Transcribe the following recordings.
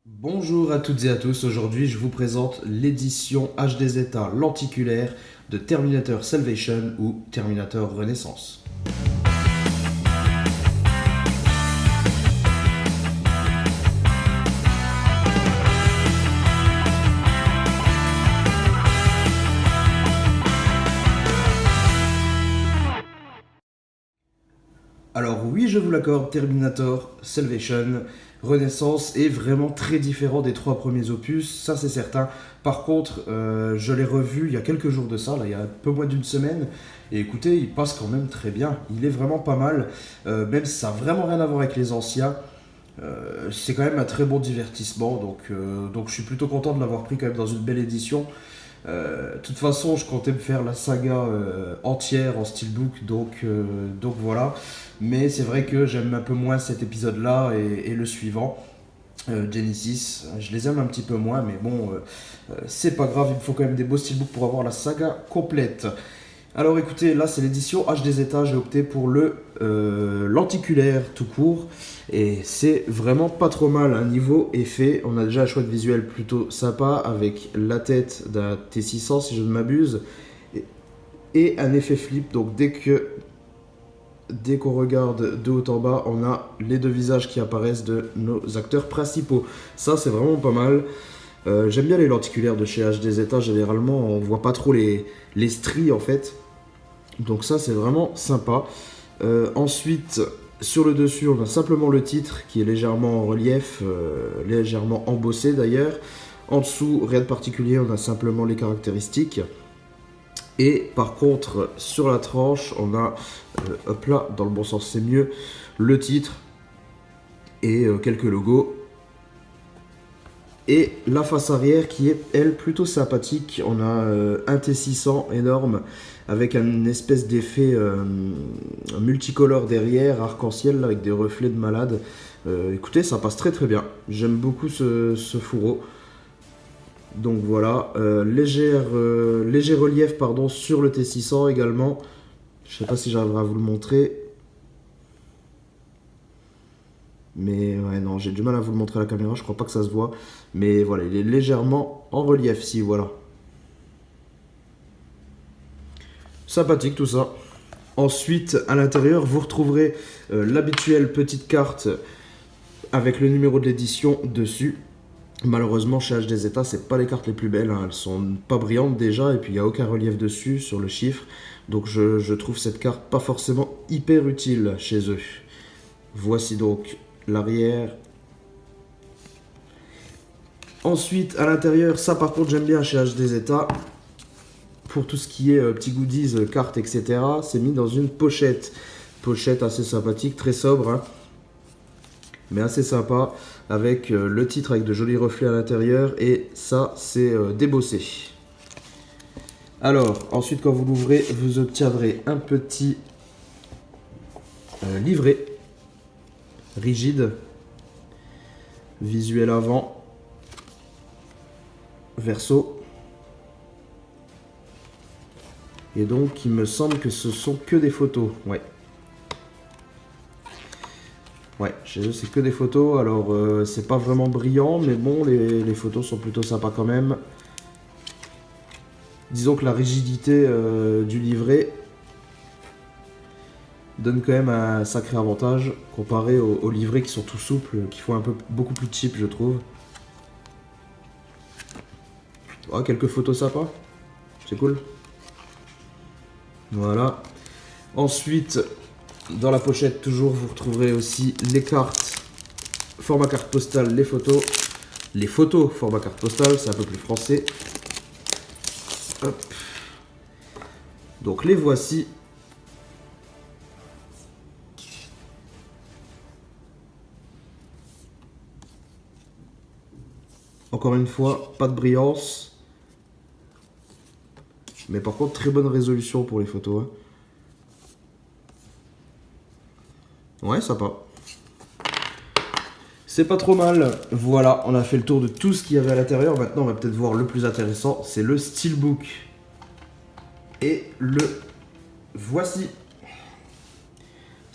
Bonjour à toutes et à tous, aujourd'hui je vous présente l'édition HD Zeta lenticulaire de Terminator Salvation ou Terminator Renaissance. Alors oui, je vous l'accorde, Terminator Salvation Renaissance est vraiment très différent des trois premiers opus, ça c'est certain. Par contre, je l'ai revu il y a quelques jours de ça, là, il y a un peu moins d'une semaine, et écoutez, il passe quand même très bien. Il est vraiment pas mal, même si ça n'a vraiment rien à voir avec les anciens. C'est quand même un très bon divertissement, donc je suis plutôt content de l'avoir pris quand même dans une belle édition. De toute façon, je comptais me faire la saga entière en steelbook, donc voilà. Mais c'est vrai que j'aime un peu moins cet épisode-là et le suivant, Genesis. Je les aime un petit peu moins, mais bon, c'est pas grave, il me faut quand même des beaux steelbooks pour avoir la saga complète. Alors écoutez, là c'est l'édition HD Zeta, j'ai opté pour le lenticulaire tout court et c'est vraiment pas trop mal. Un niveau effet, on a déjà un choix de visuel plutôt sympa avec la tête d'un T600 si je ne m'abuse et un effet flip. Donc dès qu'on regarde de haut en bas, on a les deux visages qui apparaissent de nos acteurs principaux. Ça c'est vraiment pas mal. J'aime bien les lenticulaires de chez HD Zeta, généralement on voit pas trop les stries en fait. Donc ça c'est vraiment sympa. Ensuite, sur le dessus, on a simplement le titre qui est légèrement en relief, légèrement embossé d'ailleurs. En dessous, rien de particulier, on a simplement les caractéristiques. Et par contre, sur la tranche, on a, hop là, dans le bon sens c'est mieux, le titre et quelques logos. Et la face arrière qui est, elle, plutôt sympathique. On a un T600 énorme avec une espèce d'effet multicolore derrière, arc-en-ciel avec des reflets de malade. Écoutez, ça passe très très bien. J'aime beaucoup ce fourreau. Donc voilà, léger relief pardon, sur le T600 également. Je sais pas si j'arriverai à vous le montrer. Mais ouais, non, j'ai du mal à vous le montrer à la caméra, je crois pas que ça se voit. Mais voilà, il est légèrement en relief, si, voilà. Sympathique tout ça. Ensuite, à l'intérieur, vous retrouverez l'habituelle petite carte avec le numéro de l'édition dessus. Malheureusement, chez HD Zeta, c'est pas les cartes les plus belles, hein. Elles sont pas brillantes déjà, et puis il n'y a aucun relief dessus sur le chiffre. Donc je trouve cette carte pas forcément hyper utile chez eux. Voici donc l'arrière. Ensuite, à l'intérieur, ça par contre j'aime bien chez HD Zeta. Pour tout ce qui est petits goodies, cartes, etc., c'est mis dans une pochette. Pochette assez sympathique, très sobre, hein, mais assez sympa, avec le titre avec de jolis reflets à l'intérieur, et ça c'est débossé. Alors, ensuite quand vous l'ouvrez, vous obtiendrez un petit livret rigide, visuel avant, verso. Et donc, il me semble que ce sont que des photos. Ouais. Ouais, chez eux, c'est que des photos. Alors, c'est pas vraiment brillant, mais bon, les photos sont plutôt sympas quand même. Disons que la rigidité du livret donne quand même un sacré avantage comparé aux livrets qui sont tout souples, qui font un peu beaucoup plus cheap, je trouve. Oh, quelques photos sympas. C'est cool. Voilà. Ensuite, dans la pochette, toujours, vous retrouverez aussi les cartes, format carte postale, les photos. Les photos, format carte postale, c'est un peu plus français. Hop. Donc les voici. Encore une fois, pas de brillance. Mais par contre, très bonne résolution pour les photos, hein. Ouais, sympa. C'est pas trop mal. Voilà, on a fait le tour de tout ce qu'il y avait à l'intérieur. Maintenant, on va peut-être voir le plus intéressant, c'est le steelbook. Et le voici.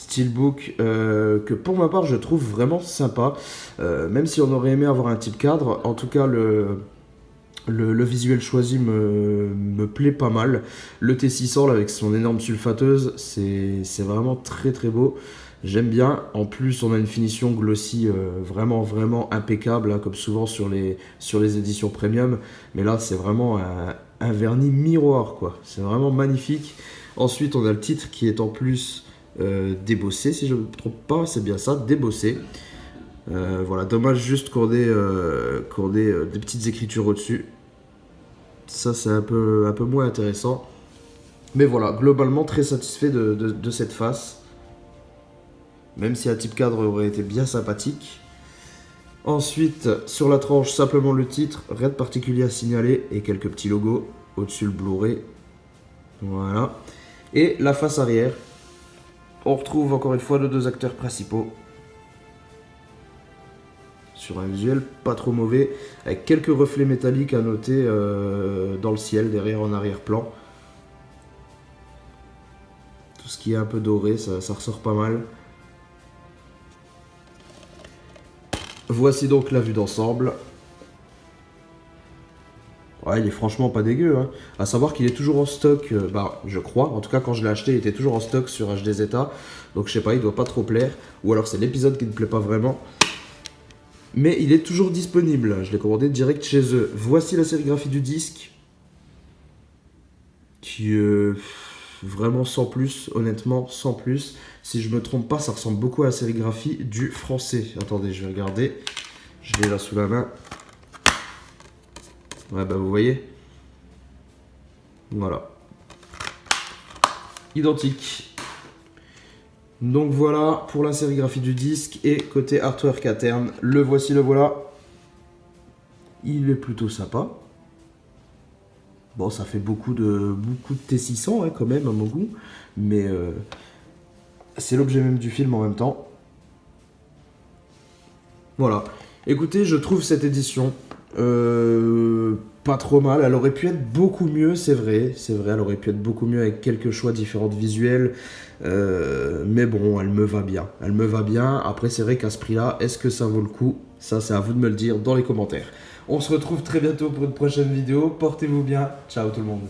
steelbook que pour ma part je trouve vraiment sympa, même si on aurait aimé avoir un type cadre. En tout cas le visuel choisi me plaît pas mal. Le T600 là, avec son énorme sulfateuse, c'est vraiment très très beau. J'aime bien. En plus, on a une finition glossy vraiment vraiment impeccable, hein, comme souvent sur les éditions premium. Mais là, c'est vraiment un vernis miroir, quoi. C'est vraiment magnifique. Ensuite, on a le titre qui est en plus débossé, si je ne me trompe pas. C'est bien ça, débossé. Voilà, dommage juste qu'on ait, des petites écritures au-dessus. Ça, c'est un peu moins intéressant. Mais voilà, globalement, très satisfait de cette face. Même si un type cadre aurait été bien sympathique. Ensuite, sur la tranche, simplement le titre, rien de particulier à signaler, et quelques petits logos. Au-dessus, le Blu-ray. Voilà. Et la face arrière. On retrouve encore une fois nos deux acteurs principaux. Sur un visuel pas trop mauvais, avec quelques reflets métalliques à noter dans le ciel, derrière en arrière-plan. Tout ce qui est un peu doré, ça ressort pas mal. Voici donc la vue d'ensemble. Ouais, il est franchement pas dégueu, hein. À savoir qu'il est toujours en stock, je crois. En tout cas, quand je l'ai acheté, il était toujours en stock sur HD Zeta. Donc je sais pas, il doit pas trop plaire. Ou alors c'est l'épisode qui ne plaît pas vraiment. Mais il est toujours disponible. Je l'ai commandé direct chez eux. Voici la sérigraphie du disque. Qui est vraiment sans plus, honnêtement, sans plus. Si je me trompe pas, ça ressemble beaucoup à la sérigraphie du français. Attendez, je vais regarder. Je l'ai là sous la main. Ouais, bah vous voyez. Voilà. Identique. Donc voilà pour la sérigraphie du disque. Et côté artwork interne, le voici, le voilà. Il est plutôt sympa. Bon, ça fait beaucoup de T600 hein, quand même à mon goût. Mais c'est l'objet même du film en même temps. Voilà. Écoutez, je trouve cette édition pas trop mal. Elle aurait pu être beaucoup mieux, c'est vrai. C'est vrai, elle aurait pu être beaucoup mieux avec quelques choix différents de visuels. Mais bon, elle me va bien. Elle me va bien. Après, c'est vrai qu'à ce prix-là, est-ce que ça vaut le coup? Ça, c'est à vous de me le dire dans les commentaires. On se retrouve très bientôt pour une prochaine vidéo. Portez-vous bien. Ciao tout le monde.